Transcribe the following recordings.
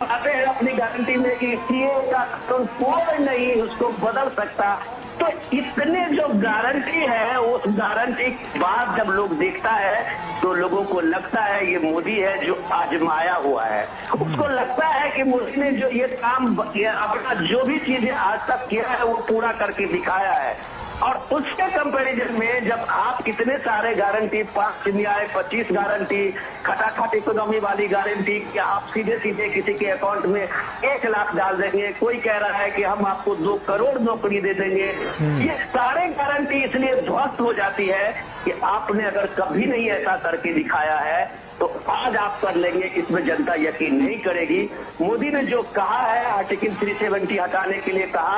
आते हैं अपनी गारंटी में कि सीए का कानून कोई नहीं उसको बदल सकता। तो इतने जो गारंटी है, उस गारंटी के बाद जब लोग देखता है तो लोगों को लगता है ये मोदी है जो आजमाया हुआ है। उसको लगता है कि मोदी ने जो ये काम अपना जो भी चीजें आज तक किया है वो पूरा करके दिखाया है। और उसके कंपैरिजन में जब आप कितने सारे गारंटी 5 न्याय 25 गारंटी खटाखट इकोनॉमी वाली गारंटी कि आप सीधे सीधे किसी के अकाउंट में 1 लाख डाल देंगे, कोई कह रहा है कि हम आपको 2 करोड़ नौकरी दे देंगे, ये सारे गारंटी इसलिए ध्वस्त हो जाती है कि आपने अगर कभी नहीं ऐसा करके दिखाया है तो आज आप कर लेंगे, इसमें जनता यकीन नहीं करेगी। मोदी ने जो कहा है आर्टिकल 370 हटाने के लिए कहा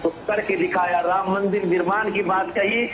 तो करके दिखाया, राम मंदिर निर्माण की बात कही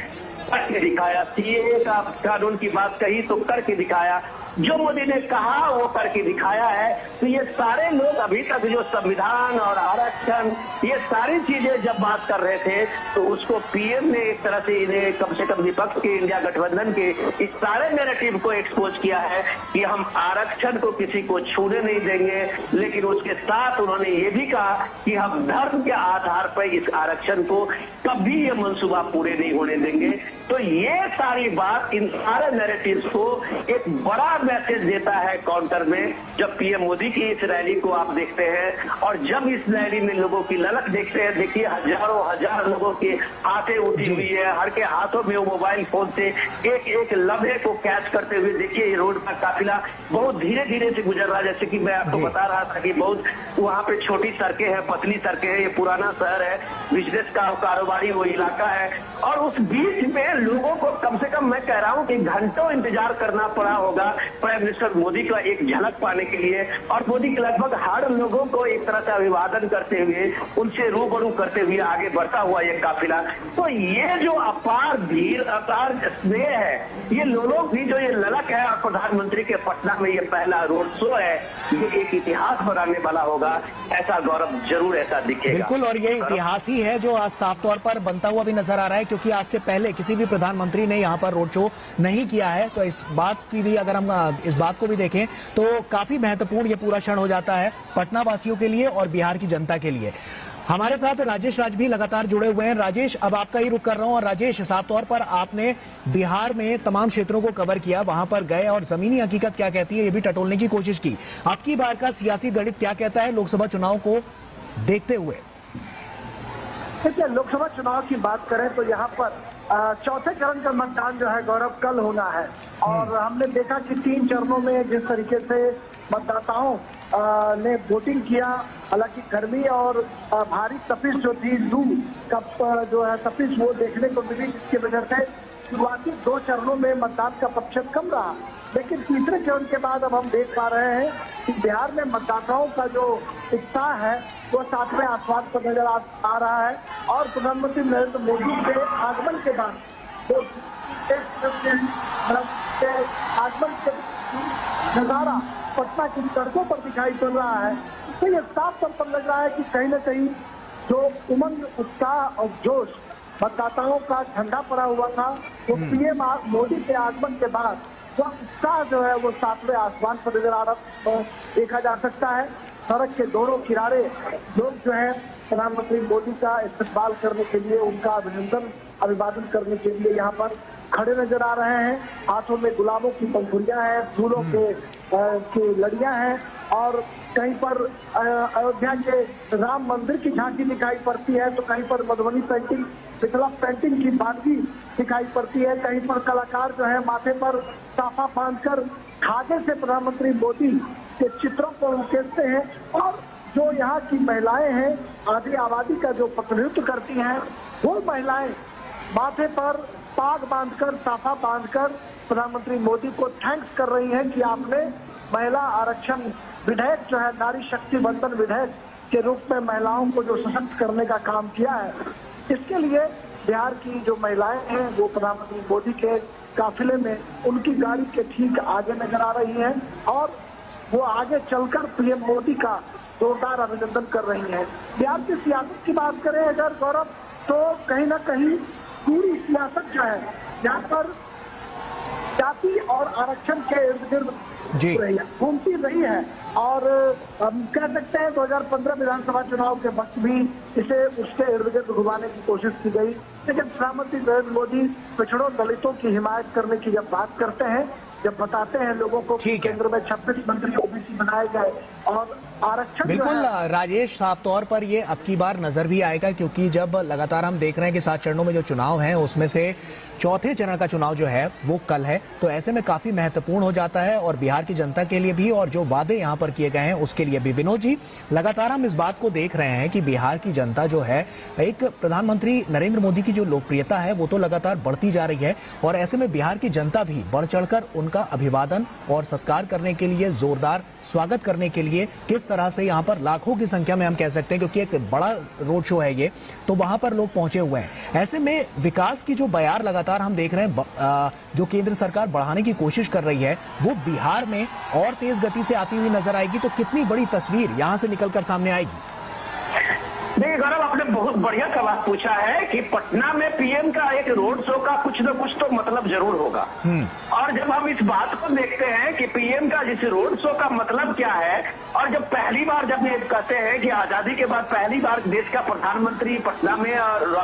करके दिखाया, सीएए का कानून की बात कही तो करके दिखाया, जो मोदी ने कहा वो करके दिखाया है। तो ये सारे लोग अभी तक जो संविधान और आरक्षण ये सारी चीजें जब बात कर रहे थे तो उसको पीएम ने एक तरह से इन्हें कम से कम विपक्ष के इंडिया गठबंधन के इस सारे नैरेटिव को एक्सपोज किया है कि हम आरक्षण को किसी को छूने नहीं देंगे, लेकिन उसके साथ उन्होंने ये भी कहा कि हम धर्म के आधार पर इस आरक्षण को कभी ये मंसूबा पूरे नहीं होने देंगे। तो ये सारी बात इन सारे नैरेटिव्स को एक बड़ा मैसेज देता है काउंटर में। जब पीएम मोदी की इस रैली को आप देखते हैं और जब इस रैली में लोगों की ललक देखते हैं, देखिए हजारों हजार लोगों की हाथें उठी हुई है, हर के हाथों में वो मोबाइल फोन से एक एक लम्हे को कैच करते हुए देखिए ये रोड का काफिला बहुत धीरे धीरे से गुजर रहा है। जैसे कि मैं आपको बता रहा था कि बहुत वहाँ पे छोटी सड़कें हैं, पतली सड़कें हैं, ये पुराना शहर है, बिजनेस का कारोबारी वो इलाका है और उस बीच में लोगों को कम से कम मैं कह रहा हूँ कि घंटों इंतजार करना पड़ा होगा प्राइम मिनिस्टर मोदी का एक झलक पाने के लिए। और मोदी लगभग हर लोगों को एक तरह से अभिवादन करते हुए उनसे रूबरू करते हुए आगे बढ़ता हुआ ये काफिला। तो ये जो अपार भीड़ अपार स्नेह है, ये लोगों की जो ये ललक है और प्रधानमंत्री के पटना में ये पहला रोड शो है, ये एक इतिहास बनाने वाला होगा। ऐसा गौरव जरूर ऐसा दिखेगा। बिल्कुल, और ये इतिहास ही है जो आज साफ तौर पर बनता हुआ भी नजर आ रहा है, क्योंकि आज से पहले किसी भी प्रधानमंत्री ने यहाँ पर रोड शो नहीं किया है। तो इस बात की भी अगर हम इस बात को भी देखें तो काफी महत्वपूर्ण ये पूरा क्षण हो जाता है पटना वासियों के लिए और बिहार की जनता के लिए। हमारे साथ राजेश राज भी लगातार जुड़े हुए हैं। राजेश, अब आपका ही रुख कर रहा हूं। और राजेश, साफ तौर पर आपने बिहार में तमाम क्षेत्रों को कवर किया, वहां पर गए और जमीनी हकीकत क्या कहती है ये भी टटोलने की कोशिश की। आपकी बार का सियासी गणित क्या कहता है लोकसभा चुनाव को देखते हुए? देखिए, लोकसभा चुनाव की बात करें तो यहाँ पर चौथे चरण का मतदान जो है गौरव कल होना है और हमने देखा कि 3 चरणों में जिस तरीके से मतदाताओं ने वोटिंग किया, हालांकि गर्मी और भारी तपिश जो थी, लू का जो है तपिश वो देखने को मिली, जिसकी वजह से शुरुआती 2 चरणों में मतदान का प्रतिशत कम रहा। लेकिन तीसरे चरण के बाद अब हम देख पा रहे हैं कि बिहार में मतदाताओं का जो उत्साह है वो 7वें आसमान पर नजर आ रहा है और प्रधानमंत्री नरेंद्र मोदी के आगमन के बाद आगमन के नजारा पटना की सड़कों पर दिखाई पड़ रहा है। तो ये साफ तौर पर लग रहा है कि कहीं न कहीं जो उमंग, उत्साह और जोश मतदाताओं का झंडा पड़ा हुआ था वो पीएम मोदी के आगमन के बाद वो उत्साह जो है वो 7वें आसमान पर नजर आ रहा देखा जा सकता है। सड़क के दोनों किनारे लोग जो है प्रधानमंत्री मोदी का इस्तकबाल करने के लिए, उनका अभिवादन करने के लिए यहाँ पर खड़े नजर आ रहे हैं। हाथों में गुलाबों की पंखुड़ियां हैं, फूलों के लड़ियां हैं और कहीं पर अयोध्या के राम मंदिर की झांकी दिखाई पड़ती है, तो कहीं पर मधुबनी पेंटिंग, मिथिला पेंटिंग की बानगी दिखाई पड़ती है। कहीं पर कलाकार जो है माथे पर साफा बांधकर धागे से प्रधानमंत्री मोदी के चित्रों को उकेरते हैं और जो यहाँ की महिलाएं हैं, आधी आबादी का जो प्रतिनिधित्व करती हैं, वो महिलाएं माथे पर पाग बांधकर, साफा बांधकर प्रधानमंत्री मोदी को थैंक्स कर रही हैं कि आपने महिला आरक्षण विधेयक जो है, नारी शक्ति बंधन विधेयक के रूप में महिलाओं को जो सशक्त करने का काम किया है, इसके लिए बिहार की जो महिलाएं हैं वो प्रधानमंत्री मोदी के काफिले में उनकी गाड़ी के ठीक आगे नजर आ रही हैं और वो आगे चलकर पीएम मोदी का जोरदार अभिनंदन कर रही हैं। बिहार की सियासत की बात करें अगर गौरव, तो कहीं ना कहीं पूरी सियासत जो है यहाँ पर जाति और आरक्षण के इर्द गिर्द जी घूमती रही है। और हम कह सकते हैं 2015 विधानसभा चुनाव के वक्त भी इसे उसके इर्द गिर्द घुमाने की कोशिश की गई, लेकिन प्रधानमंत्री नरेंद्र मोदी पिछड़ों दलितों की हिमायत करने की जब बात करते हैं, जब बताते हैं लोगों को कि केंद्र में 26 मंत्री ओबीसी बनाए गए और आरक्षण बिल्कुल राजेश, साफ तौर पर ये अब की बार नजर भी आएगा, क्योंकि जब लगातार हम देख रहे हैं कि 7 चरणों में जो चुनाव है उसमें से चौथे चरण का चुनाव जो है वो कल है, तो ऐसे में काफी महत्वपूर्ण हो जाता है और बिहार की जनता के लिए भी और जो वादे यहाँ पर किए गए हैं उसके लिए भी। विनोद जी, लगातार हम इस बात को देख रहे हैं कि बिहार की जनता जो है, एक प्रधानमंत्री नरेंद्र मोदी की जो लोकप्रियता है वो तो लगातार बढ़ती जा रही है और ऐसे में बिहार की जनता भी बढ़ चढ़कर उनका अभिवादन और सत्कार करने के लिए, जोरदार स्वागत करने के लिए किस तरह से यहाँ पर लाखों की संख्या में हम कह सकते हैं, क्योंकि एक बड़ा रोड शो है ये, तो वहां पर लोग पहुंचे हुए हैं। ऐसे में विकास की जो बयार लगातार हम देख रहे हैं जो केंद्र सरकार बढ़ाने की कोशिश कर रही है वो बिहार में और तेज गति से आती हुई नजर आएगी, तो कितनी बड़ी तस्वीर यहां से निकलकर सामने आएगी? देखिए गौरव, आपने बहुत बढ़िया सवाल पूछा है कि पटना में पीएम का एक रोड शो का कुछ न कुछ तो मतलब जरूर होगा। और जब हम इस बात को देखते हैं कि पीएम का जिस रोड शो का मतलब क्या है, और जब पहली बार जब ये कहते हैं कि आजादी के बाद पहली बार देश का प्रधानमंत्री पटना में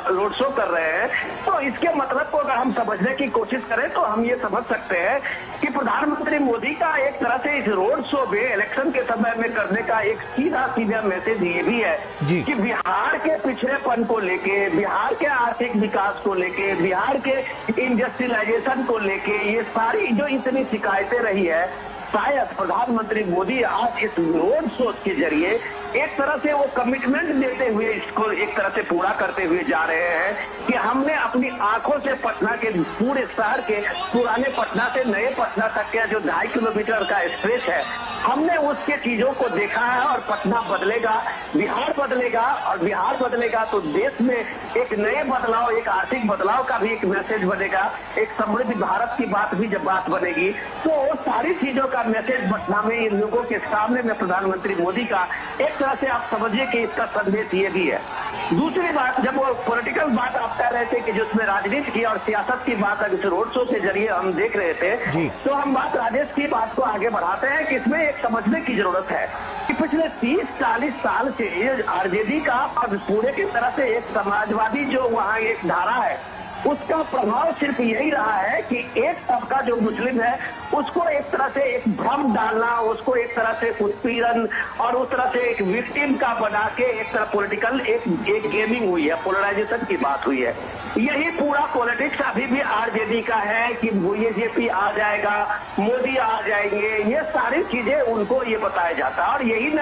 रोड शो कर रहे हैं, तो इसके मतलब को अगर हम समझने की कोशिश करें तो हम ये समझ सकते हैं कि प्रधानमंत्री मोदी का एक तरह से इस रोड शो में इलेक्शन के समय में करने का एक सीधा सीधा मैसेज ये भी है कि बिहार के पिछड़ेपन को लेके, बिहार के आर्थिक विकास को लेके, बिहार के इंडस्ट्रियलाइजेशन को लेके ये सारी जो इतनी शिकायतें रही है, शायद प्रधानमंत्री मोदी आज इस रोड शो के जरिए एक तरह से वो कमिटमेंट देते हुए इसको एक तरह से पूरा करते हुए जा रहे हैं कि हमने अपनी आंखों से पटना के पूरे शहर के पुराने पटना से नए पटना तक के जो 2.5 किलोमीटर का स्ट्रेच है, हमने उसके चीजों को देखा है और पटना बदलेगा, बिहार बदलेगा, और बिहार बदलेगा तो देश में एक नए बदलाव, एक आर्थिक बदलाव का भी एक मैसेज बनेगा, एक समृद्ध भारत की बात भी जब बात बनेगी, तो वो सारी चीजों का मैसेज पटना में इन लोगों के सामने में प्रधानमंत्री मोदी का एक तरह से आप समझिए कि इसका संदेश ये भी है। दूसरी बात, जब वो पॉलिटिकल बात आप कह रहे थे कि जिसमें राजनीति की और सियासत की बात इस रोड शो के जरिए हम देख रहे थे, तो हम बात राजेश की बात को आगे बढ़ाते हैं कि इसमें एक समझने की जरूरत है कि पिछले 30-40 साल से आरजेडी का और पूरे की तरह से एक समाजवादी जो वहाँ एक धारा है उसका प्रभाव सिर्फ यही रहा है कि एक तबका जो मुस्लिम है उसको एक तरह से एक भ्रम डालना, उसको एक तरह से उत्पीड़न और उस तरह से एक विक्टिम का बना के एक तरह पॉलिटिकल एक गेमिंग हुई है, पोलराइजेशन की बात हुई है। यही पूरा पॉलिटिक्स अभी भी आरजेडी का है कि बीजेपी आ जाएगा, मोदी आ जाएंगे, ये सारी चीजें उनको ये बताया जाता है और यही